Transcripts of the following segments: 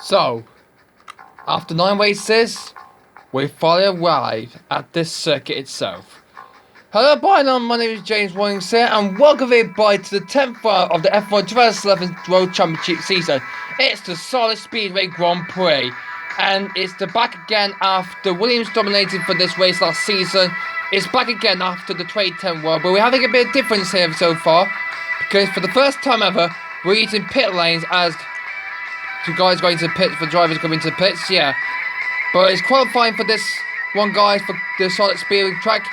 So, after 9 races, we finally arrived at this circuit itself. Hello everyone, my name is James Wallington and welcome everybody to the 10th round of the F1 2011 World Championship season. It's the Charlotte Speedway Grand Prix and it's the back again after Williams dominated for this race last season. It's back again after the 2010 World, but we're having a bit of difference here so far because for the first time ever we're using pit lanes as two guys going to the pit for drivers coming to the pits, yeah. But it's qualifying for this one guy for the Charlotte Speedway track.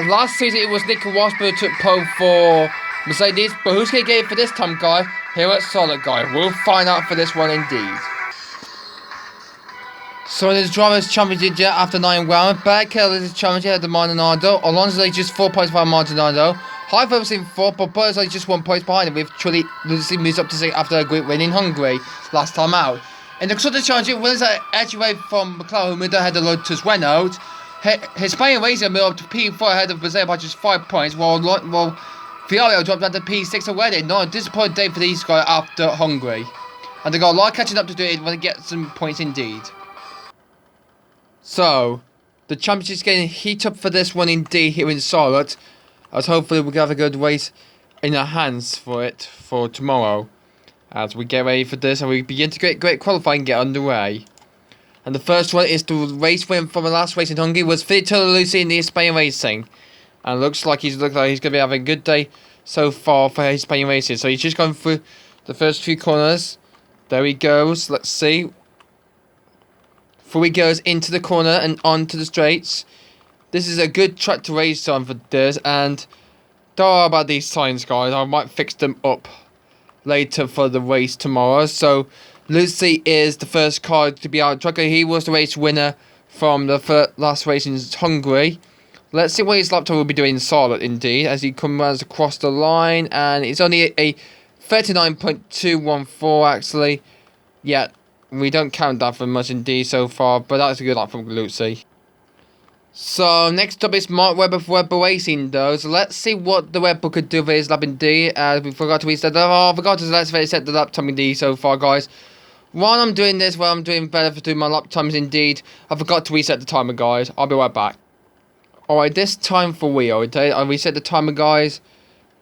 Last season it was Nico Rosberg who took pole for Mercedes, but who's going to get it for this time, guy? Here at Charlotte, guy. We'll find out for this one indeed. So there's Drivers' Championship after 9 rounds. Berkel is the challenger at the Maldonado. Alonso is just 4 points behind Maldonado. Highfield in 4th, but Bottas is just 1 point behind him, with Trulli losing moves up to 6 after a great win in Hungary last time out. In the Constructors' Championship, winners are edge away from McLaren, who moved ahead of Lotus Renault. Hispania Racing moved up to P4 ahead of Brazil by just 5 points, while Fiorello dropped down to P6 already. Not a disappointing day for these guys after Hungary. And they've got a lot catching up to do when they get some points indeed. So, the championship's getting heat up for this one indeed here in Charlotte. As hopefully we'll have a good race in our hands for it for tomorrow. As we get ready for this and we begin to get great qualifying and get underway. And the first one is the race win from the last race in Hungary was Filippo Lucy in the Hispania Racing. And looks like he's going to be having a good day so far for Hispania Racing. So he's just gone through the first few corners. There he goes. Let's see. Before he goes into the corner and onto the straights. This is a good track to race on for this. And don't worry about these signs, guys. I might fix them up later for the race tomorrow. So Lucy is the first car to be out track. He was the race winner from the last race in Hungary. Let's see what his lap time will be doing in Charlotte indeed as he comes across the line, and it's only a 39.214 actually. Yeah, we don't count that for much indeed so far, but that's a good lap from Lucy. So next up is Mark Webber for Webber Racing though. So let's see what the Webber could do for his lap indeed. We forgot to reset let's reset the lap time indeed so far, guys. While I'm doing this, I'm doing better for doing my lap times indeed. I forgot to reset the timer, guys. I'll be right back. Alright, this time for Rio. I reset the timer, guys.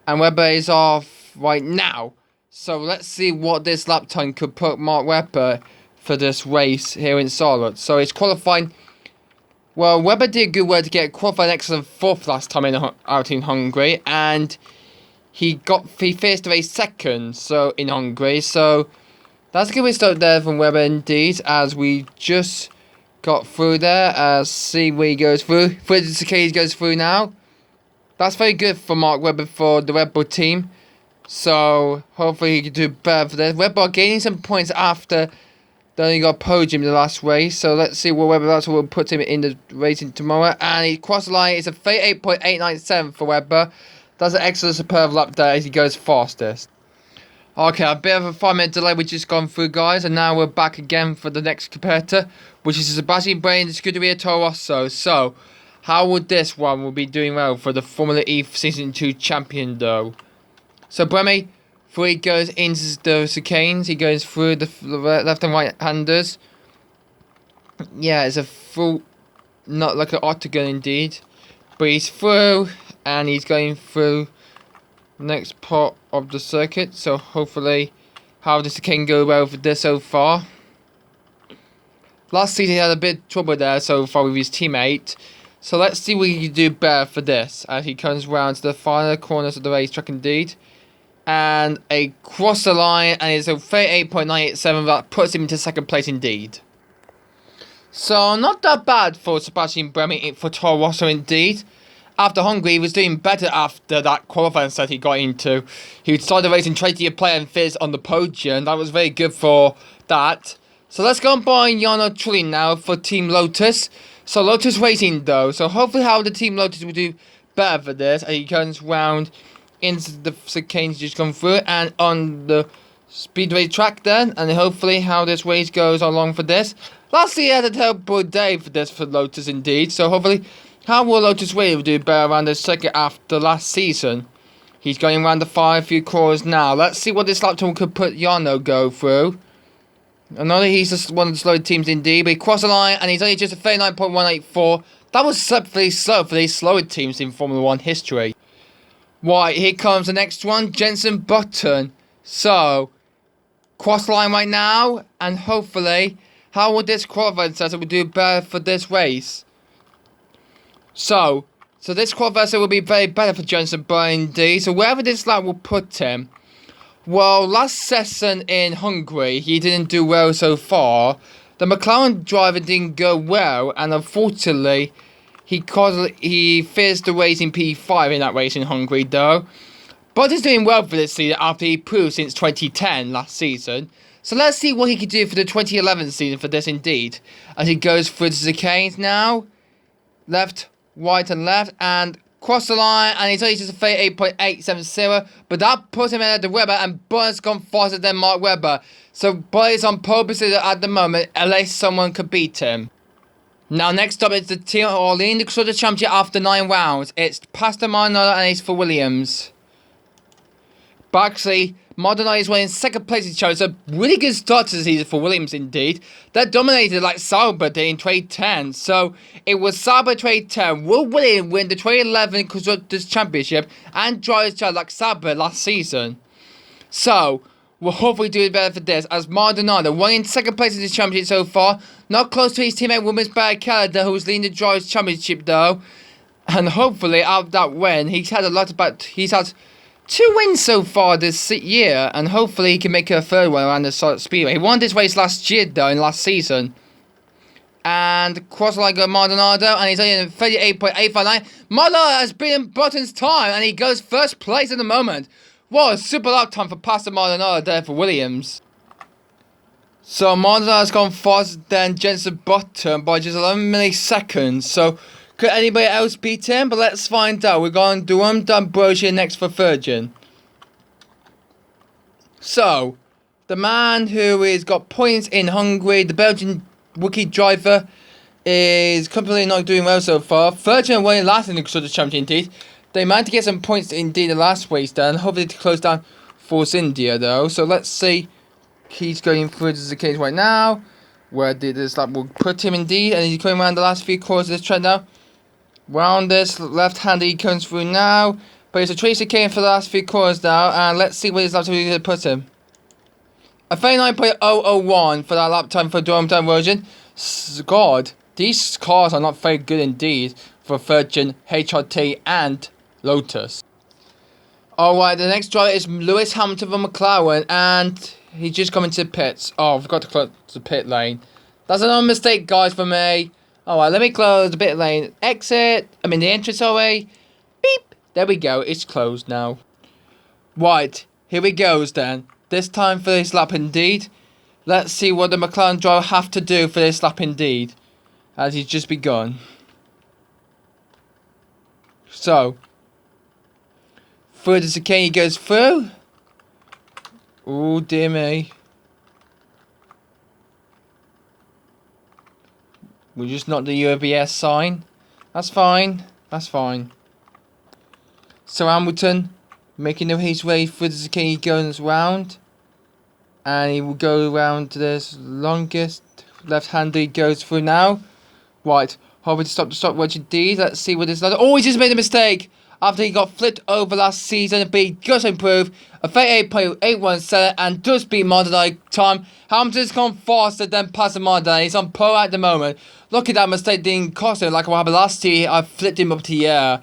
And Webber is off right now. So let's see what this lap time could put Mark Webber for this race here in Charlotte. So it's qualifying. Well, Webber did good work to get qualified excellent 4th last time out in Hungary. And he finished the race 2nd in Hungary. So that's a good start there from Webber indeed, as we just got through there. See where he goes through. Frederick Sakay goes through now. That's very good for Mark Webber for the Red Bull team. So hopefully he can do better for this. Red Bull gaining some points after they only got podium in the last race. So let's see what Webber that's what will put him in the racing tomorrow. And he crossed the line. It's a 38.897 for Webber. That's an excellent superb lap there as he goes fastest. Okay, a bit of a 5-minute delay we've just gone through, guys, and now we're back again for the next competitor, which is Sebastian Brain, the Scuderia Toro Rosso. So, how would this one will be doing well for the Formula E Season 2 champion, though? So, Bremy, before he goes into the chicanes, he goes through the left and right-handers. Yeah, it's a full, not like an octagon indeed, but he's through, and he's going through next part of the circuit, so hopefully how this can go well for this so far. Last season he had a bit of trouble there so far with his teammate, so let's see what he can do better for this as he comes round to the final corners of the racetrack indeed, and across the line, and it's a 38.987 that puts him into 2nd place indeed. So not that bad for Sebastian Bremy for Toro Rosso indeed. After Hungary, he was doing better after that qualifying set he got into. He started the race and tried to play and fizz on the podium. That was very good for that. So let's go and buy Jarno Trulli now for Team Lotus. So Lotus Racing though. So hopefully how the Team Lotus will do better for this. And he comes round into the chicanes just come through and on the speedway track then. And hopefully how this race goes along for this. Lastly, he had a terrible day for this for Lotus indeed. So hopefully how will Lotus really do better around the circuit after last season? He's going around the few corners now. Let's see what this lap time could put Jarno go through. I know that he's just one of the slower teams indeed, but he crossed the line and he's only just a 39.184. That was pretty slow for these slower teams in Formula 1 history. Right, here comes the next one, Jenson Button. So, cross the line right now, and hopefully, how will this qualifying setup will do better for this race? So this qualifying setup will be very better for Jenson Button indeed. So wherever this lap will put him. Well, last session in Hungary, he didn't do well so far. The McLaren driver didn't go well, and unfortunately, he finished the race in P5 in that race in Hungary, though. But he's doing well for this season after he proved since 2010 last season. So let's see what he can do for the 2011 season for this indeed. As he goes through the chicanes now. Left, right and left, and cross the line, and he's only just a 38.870, but that puts him ahead of Webber, and Button's gone faster than Mark Webber. So Button is on pole position at the moment, unless someone could beat him. Now next up is the Team Orleans Constructors Championship after 9 rounds. It's Pastor Maldonado and it's for Williams. But actually, Maldonado is winning second place in the championship. So really good start to the season for Williams indeed. They dominated like Sauber did in 2010. So it was Sauber 2010. Will Williams win the 2011 Constructors Championship and Drivers' Championship like Sauber last season? So we'll hopefully do better for this, as Maldonado won in second place in this championship so far. Not close to his teammate Women's Barrichello, who's leading the Drivers' Championship though. And hopefully out of that win, he's had 2 wins so far this year, and hopefully he can make a third one around the Charlotte Speedway. He won this race last year though, in last season. And cross line go Maldonado, and he's only in 38.859. Maldonado has beaten Button's time, and he goes first place at the moment. What a super lap time for Pastor Maldonado there for Williams. So Maldonado's gone faster than Jenson Button by just 11 milliseconds. So could anybody else beat him? But let's find out. We're going to do D'Ambrosio next for Virgin. So, the man who has got points in Hungary, the Belgian rookie driver, is completely not doing well so far. Virgin are winning last in the Constructors' Championship indeed. They managed to get some points indeed the last race done. Hopefully to close down Force India though. So let's see. He's going through the case right now. Where this lap will put him indeed. And he's going around the last 3 quarters of this trend now. Round this left-hander he comes through now. But it's a Tracy Kane for the last 3 quarters now. And let's see where his lap time is going to put him. A 39.001 for that lap time for Dormtown version. God, these cars are not very good indeed for Virgin, HRT and Lotus. Alright, the next driver is Lewis Hamilton from McLaren, and he's just coming to the pits. Oh, I forgot to close the pit lane. That's another mistake, guys, for me. Alright, let me close the pit lane. The entrance away. Beep. There we go, it's closed now. Right, here we goes then. This time for this lap indeed. Let's see what the McLaren driver have to do for this lap indeed. As he's just begun. So, through the chicane he goes through. Oh dear me. We'll just knock the UABS sign. That's fine. That's fine. So Hamilton making his way through the chicane he goes round. And he will go around to this longest left-hander he goes through now. Right. Hoping to stop the stopwatch indeed. Let's see what this is. Oh, he just made a mistake. After he got flipped over last season, but he does improve. A 38.817 and does beat Maldonado time. Hamilton's gone faster than Pastor Maldonado. He's on pole at the moment. Look at that mistake didn't cost him like what happened last year. I flipped him up to the air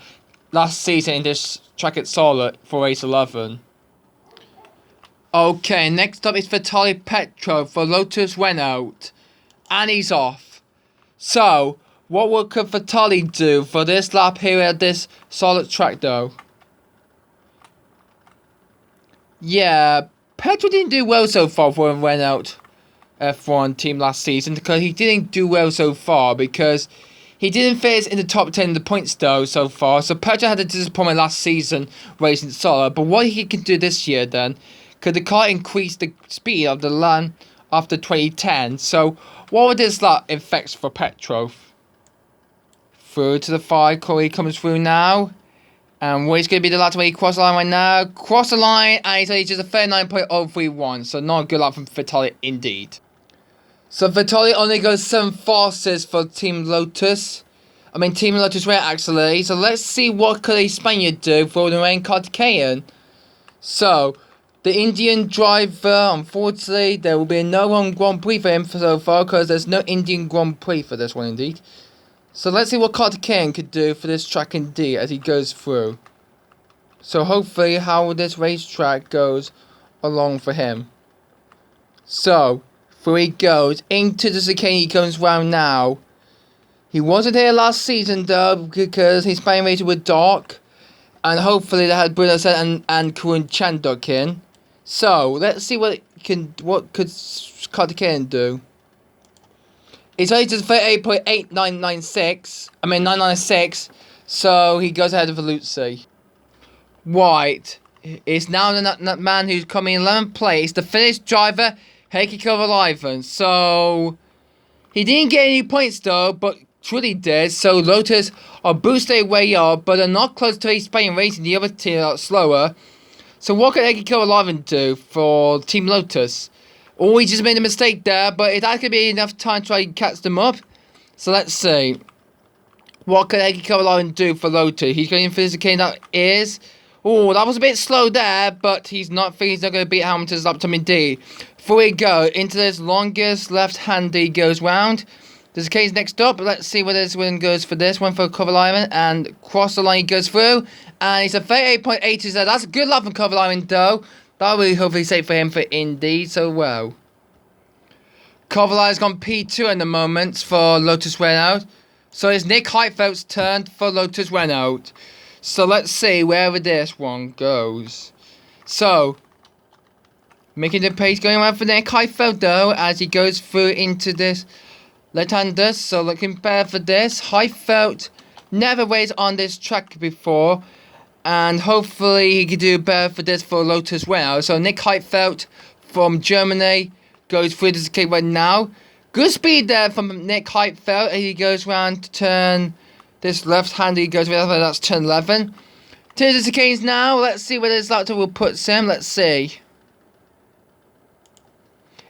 last season in this track at Charlotte for race 11. Okay, next up is Vitaly Petrov for Lotus Renault. And he's off. So, what could Vitaly do for this lap here at this Charlotte track though? Yeah, Petrov didn't do well so far for a Renault F1 team last season because he didn't do well so far because he didn't finish in the top 10 in the points though so far. So Petrov had a disappointment last season racing Charlotte, but what he can do this year then? Could the car increase the speed of the run after 2010? So what would this lap affect for Petrov? Through to the 5 car he comes through now. And what is going to be the lap where he crosses the line right now? Cross the line, and he's only just a 39.031. So not a good lap from Vitaly indeed. So Vitali only goes 7 fastest for Team Lotus. Team Lotus Red actually. So let's see what could a Spaniard do for the main Cartcayan. So, the Indian driver, unfortunately, there will be no one Grand Prix for him so far because there's no Indian Grand Prix for this one indeed. So let's see what Cartcayan could do for this track indeed as he goes through. So hopefully how this racetrack goes along for him. So, through he goes, into the chicane he comes round now. He wasn't here last season though because his Spanish races were dark. And hopefully they had Bruno Senna and Karun Chandok in. So, let's see what could Cartcayan do. It's only just 38.8996. 996. So, he goes ahead of Lutzi. White is now the man who's coming in 11th place. The Finnish driver, Heikki Kovalainen. So, he didn't get any points though, but truly did. So, Lotus are boosted way up, but are not close to a Spain racing. The other team are slower. So, what can Heikki Kovalainen do for Team Lotus? Oh, he just made a mistake there, but it could be enough time to try and catch them up. So, let's see. What can Heikki Kovalainen do for Lotus? He's going for his chicane that is. Oh, that was a bit slow there, but he's not going to beat Hamilton's lap time indeed. Before we go into this longest left-hand he goes round. There's a case next up. Let's see where this one goes for this one for Kovalainen. And cross the line he goes through. And he's a 38.80. So that's a good lap from Kovalainen though. That will hopefully safe for him for Indy. So well. Kovalainen's gone P2 in the moment for Lotus Renault. So it's Nick Heidfeld's turn for Lotus Renault. So let's see wherever this one goes. So, making the pace going around for Nick Heidfeld though as he goes through into this left-hander. So looking better for this. Heidfeld never raced on this track before. And hopefully he can do better for this for Lotus Renault. So Nick Heidfeld from Germany goes through this kick right now. Good speed there from Nick Heidfeld. He goes round to turn this left-hander. He goes with that's turn 11. To the chicanes now. Let's see where this laptop will put him. Let's see.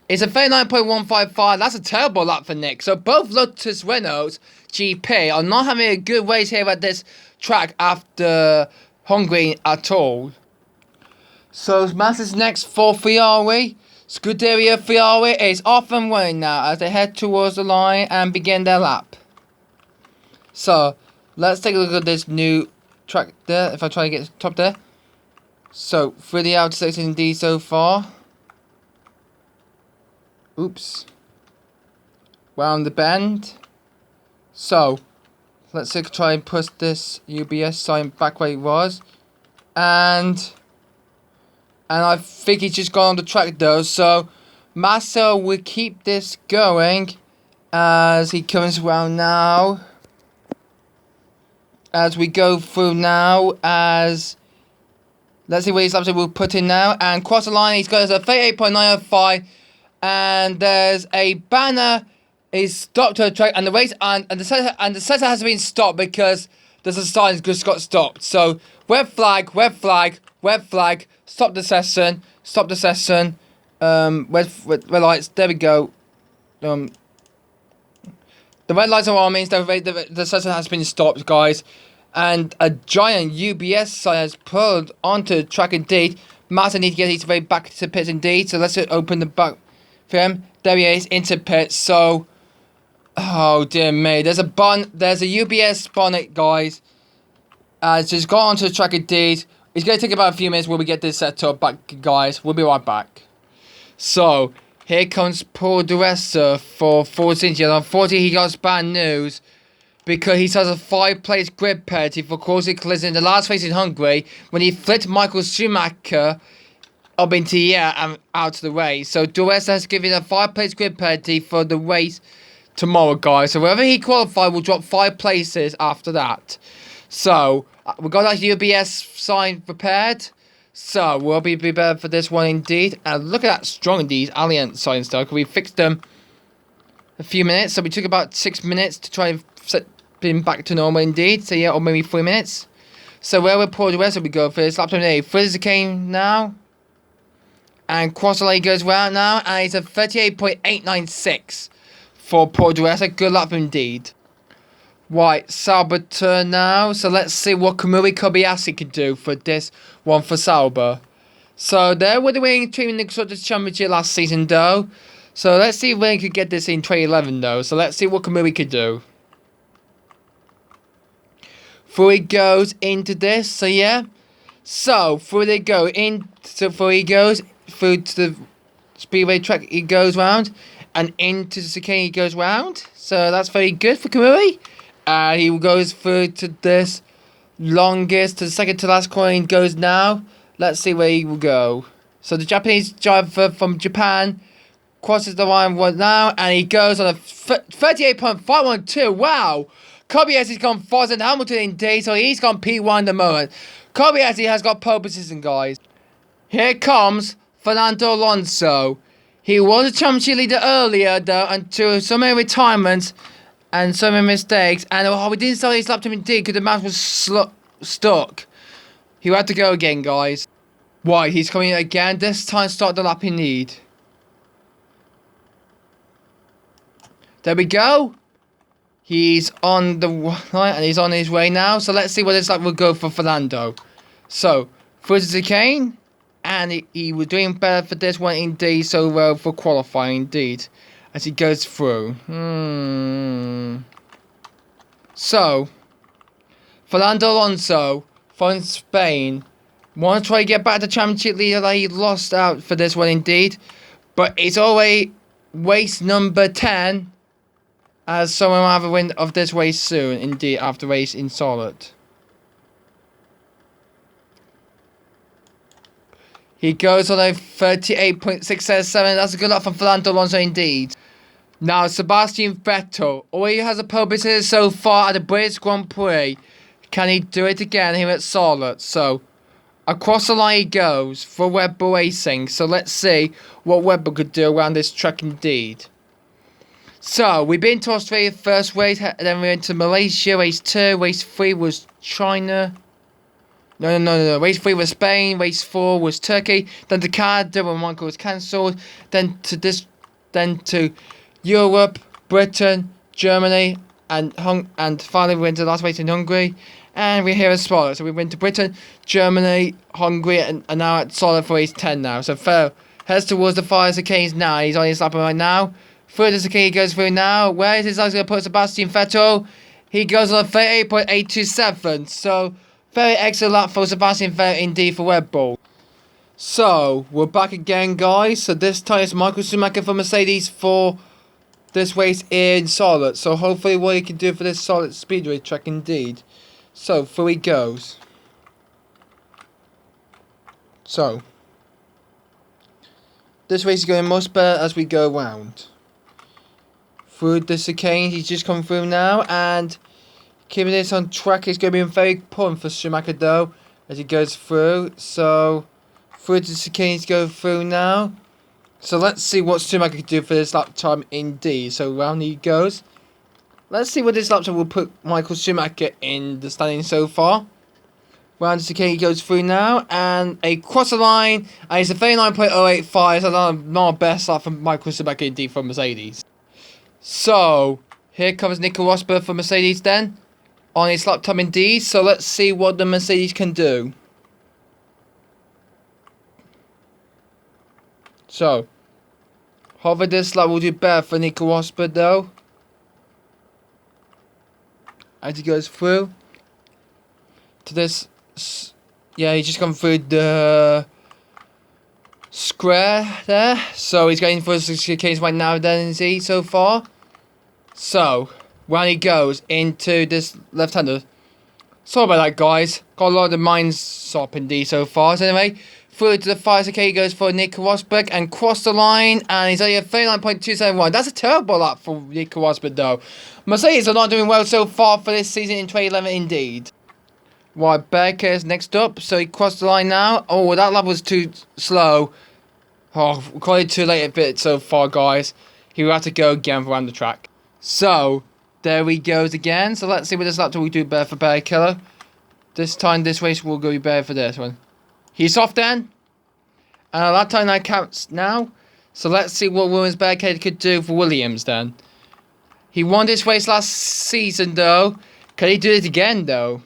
It's a 39.155. That's a terrible lap for Nick. So both Lotus Renaults GP are not having a good race here at this track after Hungary at all. So Masters next for Ferrari. Scuderia Ferrari is off and running now as they head towards the line and begin their lap. So let's take a look at this new track there. If I try to get to the top there. So through the outer section indeed so far. Oops. Round the bend. So, let's try and push this UBS sign back where it was. And I think he's just gone on the track though. So, Marcel will keep this going as he comes around now. As we go through now, let's see where his laps will put in now. And cross the line, he's got a 38.905. And there's a banner is stopped to the track, and the race and the session has been stopped because there's a sign just got stopped. So red flag, red flag, red flag. Stop the session. Stop the session. Red lights. There we go. The red lights are on means the session has been stopped, guys. And a giant UBS sign has pulled onto the track indeed. Martin needs to get his way back to pits indeed. So let's open the back. Him. There he is into pits. So, oh dear me, there's a UBS bonnet, guys. It's just got onto the track indeed. It's going to take about a few minutes when we get this set up back, guys. We'll be right back. So here comes Paul Duressa for Force India. Unfortunately, he got bad news because he has a 5-place grid penalty for causing collision in the last race in Hungary when he flipped Michael Schumacher up into the air and out of the race. So Duressa has given a 5-place grid penalty for the race tomorrow, guys. So wherever he qualified will drop 5 places after that. So we've got that UBS sign prepared. So we'll be prepared for this one indeed. And look at that strong indeed Alliance sign stuff. We fixed them a few minutes. So we took about 6 minutes to try and set him back to normal indeed. So yeah, or maybe 3 minutes. So where will Paul Duressa we go for this lap time A? Frizzicane now. And cross the line goes round now, and it's a 38.896 for Paul Duressa. Good luck indeed. Right, Sauber turn now. So let's see what Kamui Kobayashi can do for this one for Sauber. So they were the winning team in the Constructors' Championship last season though. So let's see if they could get this in 2011 though. So let's see what Kamui could do. Through he goes into this. So yeah. So through they go in. So through he goes through to the speedway track. He goes round. And into the chicane he goes round. So that's very good for Kamui. And he goes through to this longest, to the second to last corner he goes now. Let's see where he will go. So the Japanese driver from Japan crosses the line right now, and he goes on a 38.512. Wow! Kobayashi's gone faster than Hamilton indeed, so he's gone P1 at the moment. Kobayashi has got pole position, guys. Here comes Fernando Alonso. He was a championship leader earlier, though, until so many retirements and so many mistakes, and we didn't start his lap time indeed because the mouse was stuck. He had to go again, guys. Right, he's coming in again. This time, start the lap in need. There we go. He's on the right, and he's on his way now. So let's see what this lap will go for Fernando. So, through the chicane, and he was doing better for this one indeed, so well for qualifying indeed. As he goes through. So, Fernando Alonso from Spain wants to try to get back to championship leader that he lost out for this one indeed. But it's always race number 10. As someone will have a win of this race soon indeed after race in Charlotte. He goes on a 38.677. That's a good luck from Fernando Alonso indeed. Now, Sebastian Vettel. All he has a pole position so far at the British Grand Prix. Can he do it again here at Charlotte? So, across the line he goes for Red Bull Racing. So, let's see what Red Bull could do around this track indeed. So, we've been to Australia first race. Then we went to Malaysia, race 2. Race 3 was China. No. Race 3 was Spain. Race 4 was Turkey. Then to Canada when Monaco was cancelled. Then to Europe, Britain, Germany, and finally we went to the last race in Hungary. And we're here at Charlotte. So we went to Britain, Germany, Hungary, and now at Charlotte for race 10 now. So Phil heads towards the fire chicanes now. He's on his lap right now. Through the chicane he goes through now. Where is his eyes going to put Sebastian Vettel? He goes on a 38.827. So very excellent lap for Sebastian Vettel indeed for Red Bull. So we're back again, guys. So this time it's Michael Schumacher for Mercedes for this race in Charlotte. So hopefully what he can do for this Charlotte Speedway track indeed. So through he goes. So this race is going much better as we go round. Through the chicane, he's just come through now, and keeping this on track is going to be very important for Schumacher though, as he goes through. So through the chicane he's going through now. So let's see what Schumacher can do for this lap time indeed. So round he goes. Let's see what this lap time will put Michael Schumacher in the standing so far. Round the chicane he goes through now, and across the line, and it's a 39.085. So not best lap from Michael Schumacher indeed from Mercedes. So here comes Nico Rosberg for Mercedes then, on his lap time indeed. So let's see what the Mercedes can do. So, hopefully this lap will do better for Nico Rosberg though. As he goes through to this, yeah, he's just gone through the square there. So he's going for his chicanes right now then, is he, so far? So, when he goes into this left-hander. Sorry about that, guys. Got a lot of minds up indeed so far. So anyway, through to the fire chicane he goes for Nico Rosberg and cross the line, and he's only at 39.271. That's a terrible lap for Nico Rosberg though. Mercedes are not doing well so far for this season in 2011 indeed. Right, Becker is next up, so he crossed the line now. Oh, that lap was too slow. Oh, we got it too late a bit so far, guys. He will have to go again around the track. So, there he goes again. So let's see what this lap will do better for Barry Killer. This time, this race will go better for this one. He's off then. And a lap time 9 counts now. So let's see what Williams Barricade could do for Williams then. He won this race last season though. Can he do it again though?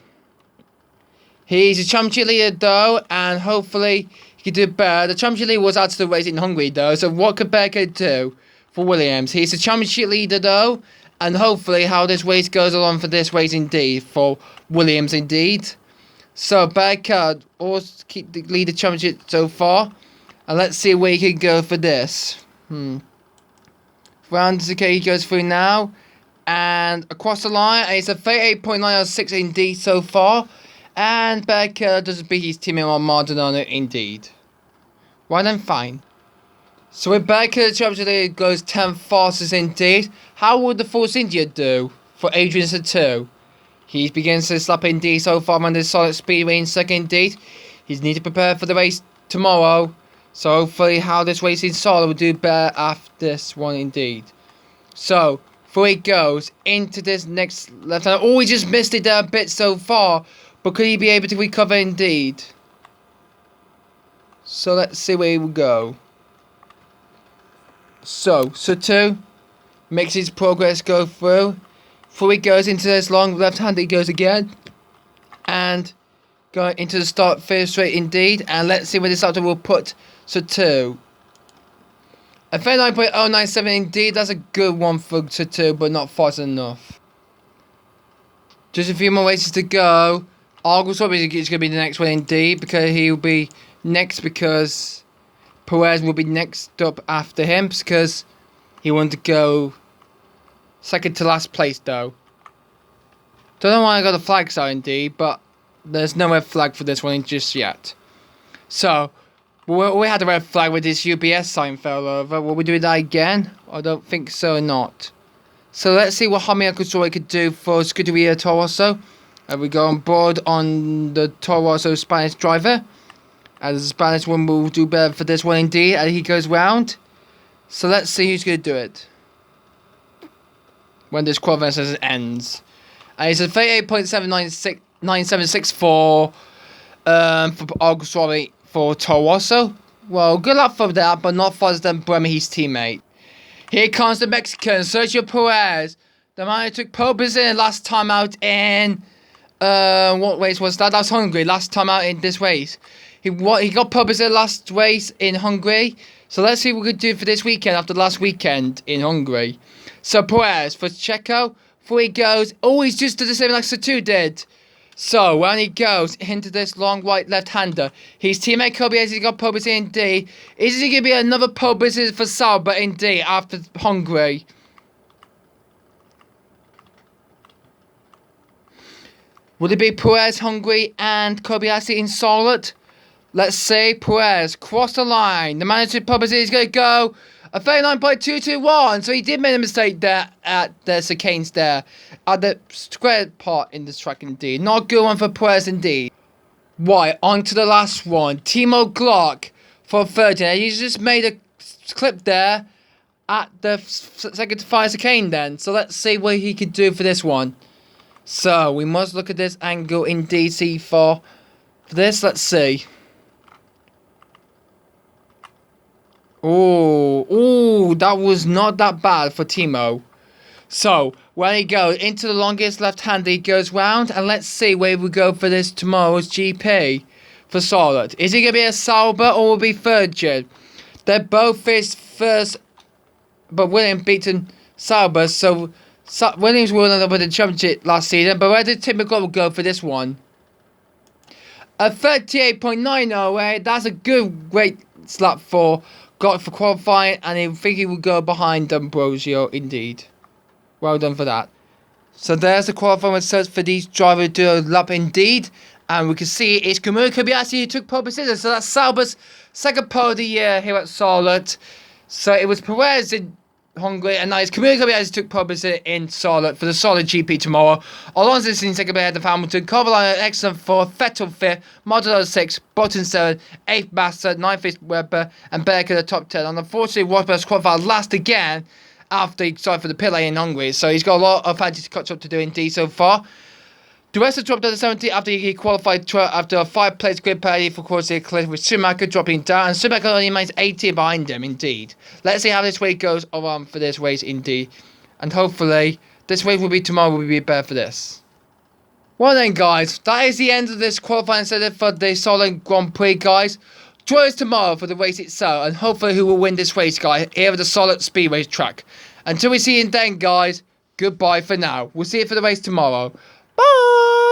He's a championship leader though, and hopefully he can do better. The championship leader was out of the race in Hungary though, so what could Barricade do for Williams? He's a championship leader though, and hopefully how this race goes along for this race indeed, for Williams indeed. So Barricade also keep the leader championship so far. And let's see where he can go for this. Round he goes through now. And across the line, and it's a 38.906 indeed so far. And Barricade doesn't beat his teammate on Maldonado indeed. Well then, fine. So with Barricade, the championship goes 10th fastest indeed. How would the Force India do for Adrian Satou? He begins his lap indeed so far on the Charlotte Speedway in second indeed. He's need to prepare for the race tomorrow. So hopefully how this race in Charlotte will do better after this one indeed. So before he goes into this next left hand. Oh, he just missed it there a bit so far. But could he be able to recover indeed? So let's see where he will go. So Satou makes his progress go through. Before he goes into this long left hand, he goes again. And going into the start finish straight indeed. And let's see where this starter will put Satou. A 39.097 indeed. That's a good one for Satou, but not fast enough. Just a few more races to go. Argos is going to be the next one indeed, because he will be next, because Perez will be next up after him, because he wanted to go second to last place though. Don't know why I got the flags out indeed, but there's no red flag for this one just yet. So we had a red flag with this UPS sign fell over. Will we do that again? I don't think so, not. So let's see what Jaime Alcazar could do for Scuderia Toro Rosso. And we go on board on the Toro Rosso Spanish driver. And the Spanish one will do better for this one indeed. And he goes round. So let's see who's going to do it when this qualifying session ends. And it's a 38.796 for Alcazar for Toro Rosso. Well, good luck for that, but not faster than Bremer, his teammate. Here comes the Mexican, Sergio Perez. The man who took pole position last time out in... what race was that? That was Hungary, last time out in this race. He got pole position last race in Hungary. So let's see what we could do for this weekend after last weekend in Hungary. So Perez for Checo. Before he goes... Oh, he's just did the same like Satou did. So when he goes into this long right left-hander, his teammate Kobayashi got pole position in D. Is he going to be another pole position for Sauber in D after Hungary? Would it be Perez, Hungary, and Kobayashi in Charlotte? Let's say Perez cross the line. The manager pole position is going to go a 39.221. So he did make a mistake there at the chicanes there. At the square part in this track indeed. Not a good one for Perez indeed. Right, on to the last one. Timo Glock for third. He just made a clip there at the second to final chicane then. So let's see what he could do for this one. So we must look at this angle in DC for this. Let's see. Oh, that was not that bad for Timo. So, when he goes into the longest left-hander, he goes round. And let's see where we go for this tomorrow's GP for Charlotte. Is he going to be a Sauber or will it be third gen? They're both first, but Williams beaten Sauber. So, Williams will end up with the championship last season. But where did Timo Glock go for this one? A 38.908. That's a good great slap for Glock for qualifying. And I think he will go behind D'Ambrosio indeed. Well done for that. So there's the qualifying results for these drivers do a lap indeed. And we can see it's Kamui Kobayashi who took pole position. So that's Sauber's second pole of the year here at Charlotte. So it was Perez in Hungary. And now it's Kamui Kobayashi who took pole position in Charlotte for the Charlotte GP tomorrow. Alonso is in second ahead of Hamilton. Carvalho excellent 4th. Vettel 5th. Maldonado 6th. Button 7th. 8th Massa. 9th is Webber. And Berger the top 10. And unfortunately, Rosberg's qualified last again after he started for the pit lane in Hungary. So he's got a lot of fantasy catch up to do indeed so far. The rest dropped down to 70 after he qualified after a 5-place grid parity for quality clear, with Schumacher dropping down, and Schumacher only remains 18 behind him, indeed. Let's see how this race goes on for this race, indeed. And hopefully, this race will be tomorrow, will be better for this. Well then, guys, that is the end of this qualifying session for the Solent Grand Prix, guys. Join us tomorrow for the race itself, and hopefully who will win this race, guys, here at the Charlotte Speedway track. Until we see you then, guys, goodbye for now. We'll see you for the race tomorrow. Bye!